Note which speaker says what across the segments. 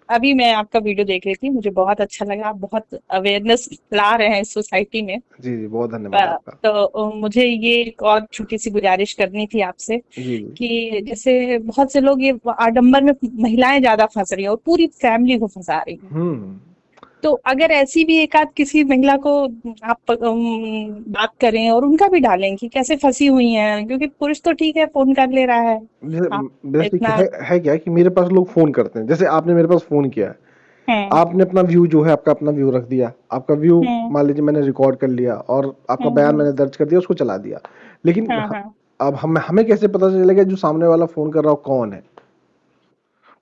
Speaker 1: अभी मैं आपका वीडियो देख रही थी, मुझे बहुत अच्छा लगा। आप बहुत अवेयरनेस ला रहे हैं इस सोसाइटी में।
Speaker 2: जी जी, बहुत धन्यवाद आपका।
Speaker 1: तो मुझे ये एक और छोटी सी गुजारिश करनी थी आपसे
Speaker 2: जी जी।
Speaker 1: कि जैसे बहुत से लोग ये आडंबर में महिलाएं ज्यादा फंस रही हैं और पूरी फैमिली को फंसा रही हैं।
Speaker 2: हम्म।
Speaker 1: तो अगर ऐसी भी एक आध किसी महिला को आप बात करें और उनका भी डालें कि कैसे फंसी हुई हैं, क्योंकि पुरुष तो ठीक है फोन कर ले रहा है। आप
Speaker 2: जैसे देखिए,
Speaker 1: इतना।
Speaker 2: है क्या कि मेरे पास लोग फोन करते हैं, जैसे आपने मेरे पास फोन किया है।
Speaker 1: हम्म।
Speaker 2: आपने अपना व्यू जो है, आपका अपना व्यू रख दिया, आपका व्यू
Speaker 1: हम्म।
Speaker 2: मान लीजिए मैंने रिकॉर्ड कर लिया और आपका
Speaker 1: हम्म।
Speaker 2: बयान मैंने दर्ज कर दिया, उसको चला दिया। लेकिन
Speaker 1: हाँ हाँ।
Speaker 2: अब हमें कैसे पता चलेगा जो सामने वाला फोन कर रहा हो कौन है?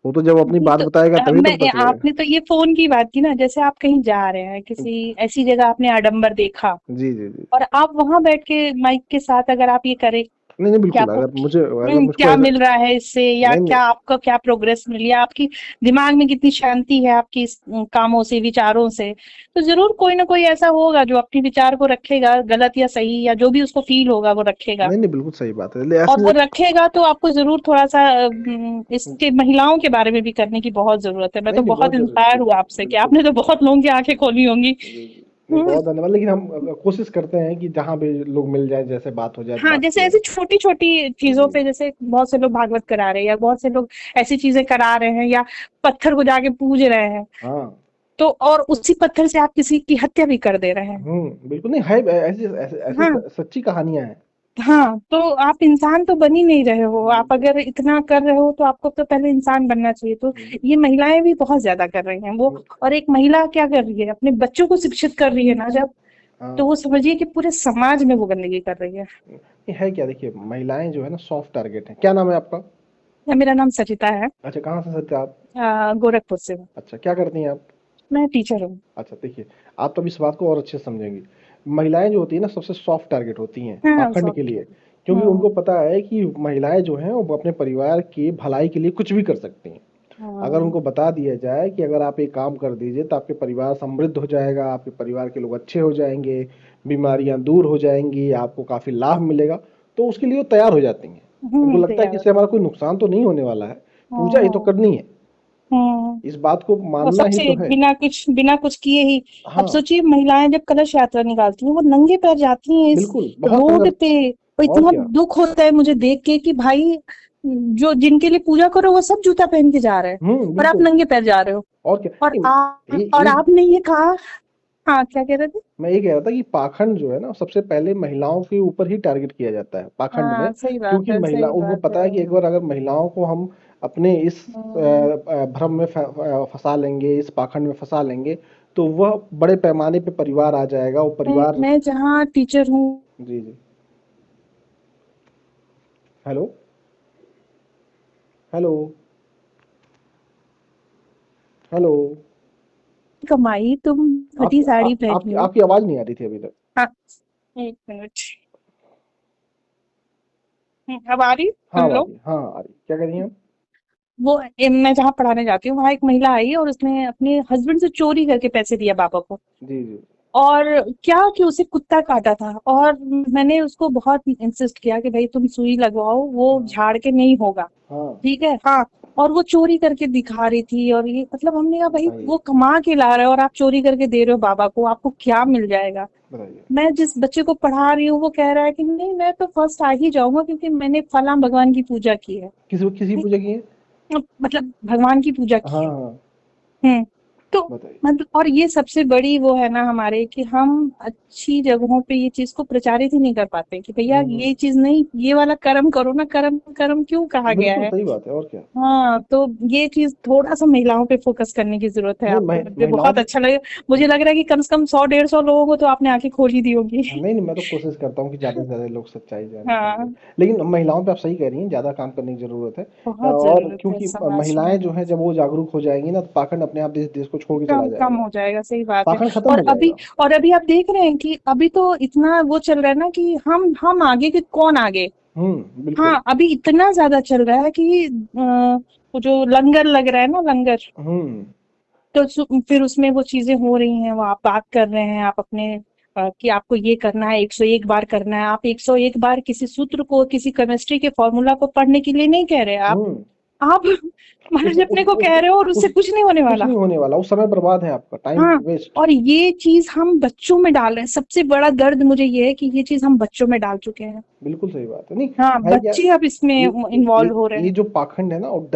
Speaker 2: वो तो जब अपनी
Speaker 1: नहीं
Speaker 2: बात
Speaker 1: तो
Speaker 2: बताएगा तभी तो
Speaker 1: मैं
Speaker 2: पता चलेगा।
Speaker 1: आपने तो ये फोन की बात की ना, जैसे आप कहीं जा रहे हैं, किसी ऐसी जगह आपने आडंबर देखा
Speaker 2: जी जी जी।
Speaker 1: और आप वहां बैठ के माइक के साथ अगर आप ये करें
Speaker 2: नहीं नहीं,
Speaker 1: कि
Speaker 2: बिल्कुल,
Speaker 1: आपको
Speaker 2: अगर मुझको
Speaker 1: क्या
Speaker 2: ऐसा।
Speaker 1: मिल रहा है इससे, या
Speaker 2: नहीं नहीं।
Speaker 1: क्या आपका क्या प्रोग्रेस मिली, या आपकी दिमाग में कितनी शांति है आपकी इस कामों से, विचारों से, तो जरूर कोई ना कोई ऐसा होगा जो अपने विचार को रखेगा, गलत या सही या जो भी उसको फील होगा वो रखेगा।
Speaker 2: नहीं नहीं, बिल्कुल सही बात है,
Speaker 1: और वो
Speaker 2: ऐसे।
Speaker 1: रखेगा तो आपको जरूर थोड़ा सा इसके महिलाओं के बारे में भी करने की बहुत जरूरत है। मैं
Speaker 2: नहीं
Speaker 1: तो
Speaker 2: नहीं,
Speaker 1: बहुत
Speaker 2: बहुत जरूरी,
Speaker 1: इंस्पायर हुआ
Speaker 2: बिल्कुल
Speaker 1: आपसे कि
Speaker 2: बिल्कुल।
Speaker 1: आपने तो बहुत लोगों की आंखें खोली होंगी।
Speaker 2: जी जी। नहीं, बहुत धन्यवाद। लेकिन हम कोशिश करते हैं कि जहाँ भी लोग मिल जाए, जैसे बात हो जाए तो
Speaker 1: हाँ,
Speaker 2: बात
Speaker 1: जैसे
Speaker 2: किया
Speaker 1: ऐसी
Speaker 2: जाए।
Speaker 1: छोटी छोटी चीजों
Speaker 2: जी।
Speaker 1: पे, जैसे बहुत से लोग भागवत करा रहे हैं या बहुत से लोग ऐसी चीजें करा रहे हैं या पत्थर को जाके पूज रहे हैं,
Speaker 2: हाँ।
Speaker 1: तो और उसी पत्थर से आप किसी की हत्या भी कर दे रहे हैं।
Speaker 2: बिल्कुल। नहीं है, ऐसी ऐसे ऐसे
Speaker 1: हाँ।
Speaker 2: सच्ची कहानियां हैं।
Speaker 1: हाँ, तो आप इंसान तो बन ही नहीं रहे हो। आप
Speaker 2: बिल्कुल।
Speaker 1: अगर इतना कर रहे हो तो आपको तो पहले इंसान बनना चाहिए। तो ये महिलाएं भी बहुत ज्यादा कर रही हैं वो। और एक महिला क्या कर रही है, अपने बच्चों को शिक्षित कर रही है ना जब, तो
Speaker 2: हाँ।
Speaker 1: वो समझिए कि पूरे समाज में वो गंदगी कर रही है।
Speaker 2: ये है क्या, देखिए महिलाएं जो है ना सॉफ्ट टारगेट है। क्या नाम है आपका?
Speaker 1: या मेरा नाम सचिता है।
Speaker 2: अच्छा, कहाँ से सत्य आप?
Speaker 1: गोरखपुर से हूँ।
Speaker 2: अच्छा, क्या करती हैं आप?
Speaker 1: मैं टीचर हूँ।
Speaker 2: अच्छा, देखिए, आप तो अब इस बात को और अच्छे से समझेंगी। महिलाएं जो होती है ना, सबसे सॉफ्ट टारगेट होती हैं
Speaker 1: हाँ,
Speaker 2: पाखंड के
Speaker 1: सॉफ्ट।
Speaker 2: लिए। क्योंकि
Speaker 1: हम्म।
Speaker 2: उनको पता है कि महिलाएं जो हैं वो अपने परिवार की भलाई के लिए कुछ भी कर सकती हैं। अगर
Speaker 1: हाँ।
Speaker 2: उनको बता दिया जाए कि अगर आप एक काम कर दीजिए तो आपके परिवार समृद्ध हो जाएगा, आपके परिवार के लोग अच्छे हो जाएंगे, बीमारियां दूर हो जाएंगी, आपको काफी लाभ मिलेगा, तो उसके लिए वो तैयार हो जाती हैं। उनको लगता है
Speaker 1: तैयार
Speaker 2: कि
Speaker 1: हो
Speaker 2: इससे हमारा
Speaker 1: जाएगी।
Speaker 2: कोई नुकसान तो नहीं होने वाला है, पूजा ही तो
Speaker 1: हम्म।
Speaker 2: करनी है।
Speaker 1: हम्म।
Speaker 2: इस बात को
Speaker 1: और
Speaker 2: मानना ही
Speaker 1: सबसे
Speaker 2: तो है।
Speaker 1: बिना कुछ किए ही। अब
Speaker 2: हाँ।
Speaker 1: सोचिए, महिलाएं जब कलश यात्रा निकालती हैं वो नंगे पैर जाती हैं इस
Speaker 2: बिल्कुल, बहुत
Speaker 1: रोड
Speaker 2: संघर्ष।
Speaker 1: पे। और
Speaker 2: और
Speaker 1: इतना
Speaker 2: क्या।
Speaker 1: दुख होता है मुझे देख के कि भाई, जो जिनके लिए पूजा करो वो सब जूता पहन के जा रहे हैं और आप
Speaker 2: बिल्कुल।
Speaker 1: नंगे पैर जा रहे हो।
Speaker 2: और क्या।
Speaker 1: और और
Speaker 2: एक
Speaker 1: आपने ये कहा। हाँ, क्या कह रहे थे?
Speaker 2: मैं ये कह रहा था कि पाखंड जो है ना, सबसे पहले महिलाओं के ऊपर ही टारगेट किया जाता है पाखंड में।
Speaker 1: हाँ, सही बात
Speaker 2: क्योंकि
Speaker 1: है,
Speaker 2: महिला,
Speaker 1: सही
Speaker 2: उनको
Speaker 1: बात है।
Speaker 2: पता है कि एक बार अगर महिलाओं को हम अपने इस
Speaker 1: हम्म।
Speaker 2: भ्रम में फंसा लेंगे, इस पाखंड में फंसा लेंगे, तो वह बड़े पैमाने पे परिवार आ जाएगा, वो परिवार।
Speaker 1: मैं जहाँ टीचर हूँ,
Speaker 2: जी जी। हेलो। हेलो। हेलो।
Speaker 1: कमाई तुम फटी साड़ी पहनी
Speaker 2: आपकी
Speaker 1: हो।
Speaker 2: आपकी आवाज नहीं आ रही थी अभी तक।
Speaker 1: हाँ, एक मिनट। अब आ रही?
Speaker 2: हाँ,
Speaker 1: सुन
Speaker 2: आ
Speaker 1: लो।
Speaker 2: रही, हाँ आ रही, क्या कह रही हैं आप?
Speaker 1: मैं जहाँ पढ़ाने जाती हूँ वहां एक महिला आई और उसने अपने हस्बैंड से चोरी करके पैसे दिया पापा को।
Speaker 2: जी जी।
Speaker 1: और क्या कि उसे कुत्ता काटा था, और मैंने उसको बहुत इंसिस्ट किया कि भाई तुम सुई लगवाओ, वो
Speaker 2: हाँ।
Speaker 1: झाड़ के नहीं होगा।
Speaker 2: हाँ।
Speaker 1: ठीक है, हाँ। और वो चोरी करके दिखा रही थी, और ये मतलब हमने कहा भाई
Speaker 2: बताइए।
Speaker 1: वो कमा के ला रहा है और आप चोरी करके दे रहे हो बाबा को, आपको क्या मिल जाएगा?
Speaker 2: बताइए।
Speaker 1: मैं जिस बच्चे को पढ़ा रही हूँ वो कह रहा है कि नहीं, मैं तो फर्स्ट आ ही जाऊंगा क्योंकि मैंने फलां भगवान की पूजा की है।
Speaker 2: किसी किसी पूजा की है?
Speaker 1: मतलब भगवान की पूजा की
Speaker 2: हाँ
Speaker 1: है।
Speaker 2: हाँ।
Speaker 1: हुँ। तो
Speaker 2: बताइए।
Speaker 1: मतलब, और ये सबसे बड़ी वो है ना हमारे, कि हम अच्छी जगहों पे ये चीज़ को प्रचारित ही नहीं कर पाते कि भैया
Speaker 2: हम्म।
Speaker 1: ये चीज़ नहीं, ये वाला कर्म करो ना, कर्म कर्म क्यों कहा गया
Speaker 2: बिल्कुल
Speaker 1: है?
Speaker 2: सही बात है, और क्या।
Speaker 1: हाँ, तो ये चीज़ थोड़ा-सा महिलाओं पे फ़ोकस करने की ज़रूरत है
Speaker 2: नहीं,
Speaker 1: आपको। मुझे
Speaker 2: महिलाओं
Speaker 1: बहुत
Speaker 2: की।
Speaker 1: अच्छा लगा। मुझे लग रहा है कि कम से कम 100 डेढ़ 100 लोगों को तो आपने आँखें खोल ही दी होंगी।
Speaker 2: नहीं नहीं, मैं तो कोशिश करता हूँ कि ज़्यादा से ज़्यादा लोग सच्चाई जाने समझे।
Speaker 1: हाँ,
Speaker 2: लेकिन महिलाओं पे आप सही कह रही हैं, ज़्यादा काम करने की ज़रूरत है।
Speaker 1: बहुत
Speaker 2: और
Speaker 1: ज़रूरत है
Speaker 2: क्योंकि
Speaker 1: समाज में।
Speaker 2: महिलाएं जो हैं जब वो जागरूक हो जाएंगी ना, तो पाखंड अपने आप देश देश को छोड़ के चला
Speaker 1: कम कम
Speaker 2: जाएगा।
Speaker 1: हो जाएगा, सही बात है।
Speaker 2: पाखंड खत्म
Speaker 1: और
Speaker 2: हो
Speaker 1: अभी
Speaker 2: जाएगा।
Speaker 1: और अभी आप देख रहे हैं कि अभी तो इतना वो चल रहा है ना कि हम आगे कि कौन आगे।
Speaker 2: बिल्कुल।
Speaker 1: हाँ, अभी इतना ज्यादा चल रहा है कि वो जो लंगर लग रहा है ना, लंगर,
Speaker 2: हम्म।
Speaker 1: तो फिर उसमें वो चीजें हो रही हैं, वो आप बात कर रहे हैं, आप अपने कि आपको ये करना है, 101 बार करना है। आप 101 बार किसी सूत्र को, किसी केमिस्ट्री के फॉर्मूला को पढ़ने के लिए नहीं कह रहे आप।
Speaker 2: हम्म।
Speaker 1: आप महाराज अपने को कह रहे हो और उससे
Speaker 2: उस
Speaker 1: कुछ नहीं होने
Speaker 2: कुछ
Speaker 1: वाला।
Speaker 2: नहीं होने वाला, उस समय बर्बाद है आपका, टाइम
Speaker 1: हाँ,
Speaker 2: वेस्ट।
Speaker 1: और ये चीज हम बच्चों में डाल रहे हैं। सबसे बड़ा दर्द मुझे ये है कि ये चीज हम बच्चों में डाल चुके हैं।
Speaker 2: बिल्कुल सही बात है। नहीं
Speaker 1: हाँ,
Speaker 2: है क्या,
Speaker 1: बच्चे अब इसमें इन्वॉल्व हो रहे
Speaker 2: ये
Speaker 1: हैं।
Speaker 2: जो पाखंड है ना, और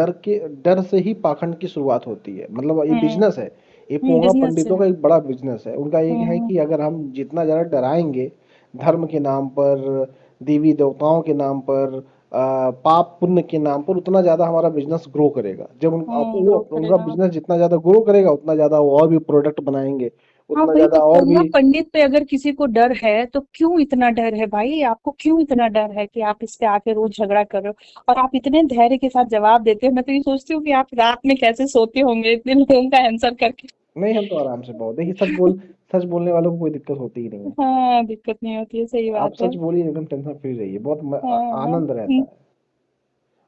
Speaker 2: डर से ही पाखंड की शुरुआत होती है। मतलब ये
Speaker 1: हम्म।
Speaker 2: बिजनेस है, ये पोंगा
Speaker 1: बिजनेस
Speaker 2: पंडितों
Speaker 1: है।
Speaker 2: का एक बड़ा बिजनेस है। उनका ये है
Speaker 1: हम्म।
Speaker 2: कि अगर हम जितना ज्यादा डराएंगे धर्म के नाम पर, देवी देवताओं के नाम पर, पाप पुण्य के नाम पर, उतना ज्यादा हमारा बिजनेस ग्रो करेगा। जब वो
Speaker 1: ग्रो
Speaker 2: उनका
Speaker 1: करेगा।
Speaker 2: बिजनेस जितना ज्यादा ग्रो करेगा, उतना ज्यादा वो और भी प्रोडक्ट बनाएंगे,
Speaker 1: हाँ
Speaker 2: उतना
Speaker 1: भाई, तो
Speaker 2: ज्यादा और
Speaker 1: पोंगा
Speaker 2: भी।
Speaker 1: पंडित पे अगर किसी को डर है तो क्यों इतना डर है भाई? आपको क्यों इतना डर है कि आप इस पे आके रोज झगड़ा कर रहे हो और आप इतने धैर्य के साथ जवाब देते हो? मैं तो ये सोचती हूँ कि आप रात में कैसे सोते होंगे इतने लोगों का आंसर करके।
Speaker 2: नहीं, हम तो आराम से बहुत, देखिए सच बोलने वालों को कोई दिक्कत होती ही नहीं है।
Speaker 1: हाँ, दिक्कत नहीं होती है, सही
Speaker 2: आप
Speaker 1: बात है।
Speaker 2: सच बोलिए, एकदम टेंशन फ्री रहिए, बहुत
Speaker 1: हाँ।
Speaker 2: आनंद रहता है।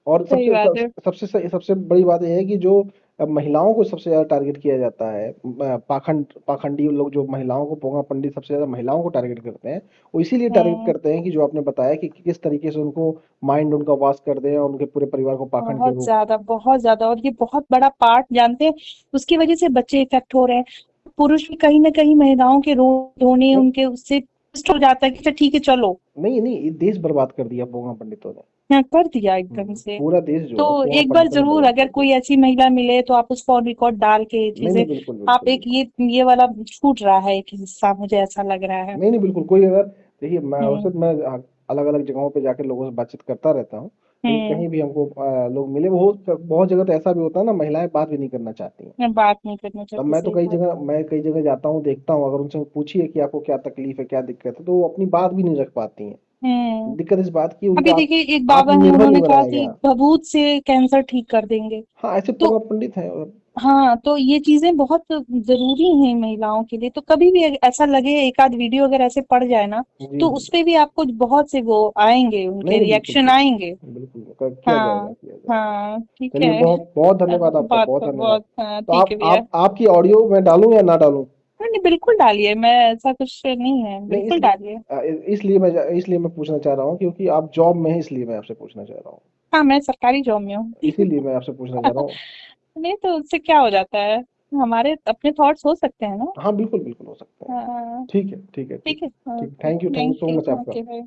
Speaker 2: और
Speaker 1: सही बात है।
Speaker 2: सबसे बड़ी बात यह है कि जो महिलाओं को सबसे ज्यादा टारगेट किया जाता है, पाखंडी लोग जो महिलाओं को, पोंगा पंडित सबसे ज्यादा महिलाओं को टारगेट करते हैं। वो इसीलिए टारगेट
Speaker 1: हम्म।
Speaker 2: करते हैं कि जो आपने बताया कि किस तरीके से उनको माइंड उनका वॉश कर दें और उनके पूरे परिवार को पाखंड के
Speaker 1: बहुत
Speaker 2: रूप।
Speaker 1: ज्यादा, बहुत ज्यादा, और ये बहुत बड़ा पार्ट जानते हैं। उसकी वजह से बच्चे इफेक्ट हो रहे हैं। पुरुष भी कहीं ना कहीं महिलाओं के रोने धोने
Speaker 2: नहीं
Speaker 1: उनके उससे ट्रस्ट हो जाता है कि अच्छा ठीक है चलो।
Speaker 2: नहीं नहीं, ये देश बर्बाद कर दिया पोंगा पंडितों ने।
Speaker 1: हाँ, कर दिया एकदम से।
Speaker 2: पूरा देश जो
Speaker 1: तो
Speaker 2: है पोंगा
Speaker 1: एक बार
Speaker 2: पंडितों ने
Speaker 1: जरूर
Speaker 2: बर्बाद कर
Speaker 1: अगर
Speaker 2: दिया।
Speaker 1: कोई ऐसी महिला मिले तो आप उसको ऑन रिकॉर्ड डाल के ये
Speaker 2: नहीं नहीं,
Speaker 1: चीजें।
Speaker 2: बिल्कुल
Speaker 1: आप
Speaker 2: बिल्कुल
Speaker 1: एक
Speaker 2: बिल्कुल।
Speaker 1: ये वाला छूट रहा है एक हिस्सा, मुझे ऐसा लग रहा है।
Speaker 2: नहीं नहीं, बिल्कुल। कोई अगर, देखिए मैं
Speaker 1: हम्म।
Speaker 2: वैसे तो मैं अलग अलग जगहों पे जाकर लोगों से बातचीत करता रहता हूँ। लेकिन
Speaker 1: हम्म।
Speaker 2: कहीं भी हमको लोग मिले, वो बहुत जगह तो ऐसा भी होता है ना, महिलाएं बात भी नहीं करना चाहती हैं।
Speaker 1: मैं बात नहीं करना
Speaker 2: तब
Speaker 1: चाहती, सही बात है।
Speaker 2: मैं कई जगह जाता हूँ, देखता हूँ, अगर उनसे पूछिए कि आपको क्या तकलीफ है, क्या दिक्कत है, तो वो अपनी बात भी नहीं रख पाती हैं।
Speaker 1: हम्म।
Speaker 2: दिक्कत इस बात की, उनको
Speaker 1: अभी देखिए, एक बाबा हैं,
Speaker 2: आत्मनिर्भर नहीं
Speaker 1: उन्होंने कहा
Speaker 2: बनाया
Speaker 1: कि
Speaker 2: गया।
Speaker 1: भभूत से कैंसर ठीक कर देंगे।
Speaker 2: हाँ, ऐसे
Speaker 1: तो
Speaker 2: पोंगा पंडित हैं। और
Speaker 1: हाँ, तो ये चीजें बहुत जरूरी हैं महिलाओं के लिए। तो कभी भी ऐसा लगे, एक आध वीडियो अगर ऐसे पड़ जाए ना,
Speaker 2: जी
Speaker 1: तो
Speaker 2: जी।
Speaker 1: उस पे भी आपको बहुत से वो आएंगे,
Speaker 2: नहीं
Speaker 1: उनके
Speaker 2: नहीं, बिल्कुल
Speaker 1: रिएक्शन आएंगे।
Speaker 2: बिल्कुल किया जाएगा,
Speaker 1: हाँ।
Speaker 2: किया जाएगा।
Speaker 1: हाँ, ठीक
Speaker 2: चलिए,
Speaker 1: है।
Speaker 2: बहुत बहुत धन्यवाद आपका,
Speaker 1: बहुत
Speaker 2: बहुत धन्यवाद।
Speaker 1: बहुत, हाँ
Speaker 2: तो
Speaker 1: ठीक है भैया।
Speaker 2: आप आपकी ऑडियो मैं डालूं या ना डालूं?
Speaker 1: नहीं नहीं, बिल्कुल डालिए, मैं ऐसा कुछ नहीं है,
Speaker 2: नहीं,
Speaker 1: बिल्कुल डालिए।
Speaker 2: इसलिए मैं पूछना चाह रहा हूँ क्योंकि आप जॉब में हैं, इसलिए मैं आपसे पूछना चाह रहा हूँ।
Speaker 1: हाँ, मैं सरकारी जॉब में हूँ।
Speaker 2: इसीलिए मैं आपसे पूछना चाह रहा हूँ।
Speaker 1: नहीं तो उससे क्या हो जाता है? हमारे अपने थॉट्स हो सकते हैं ना।
Speaker 2: हाँ, बिल्कुल बिल्कुल हो सकते हैं।
Speaker 1: हाँ।
Speaker 2: ठीक है, ठीक है, ठीक
Speaker 1: ठीक
Speaker 2: है।
Speaker 1: है।
Speaker 2: ठीक,
Speaker 1: okay,
Speaker 2: thank you
Speaker 1: thank
Speaker 2: so
Speaker 1: you.
Speaker 2: Much आपका।
Speaker 1: ओके भाई।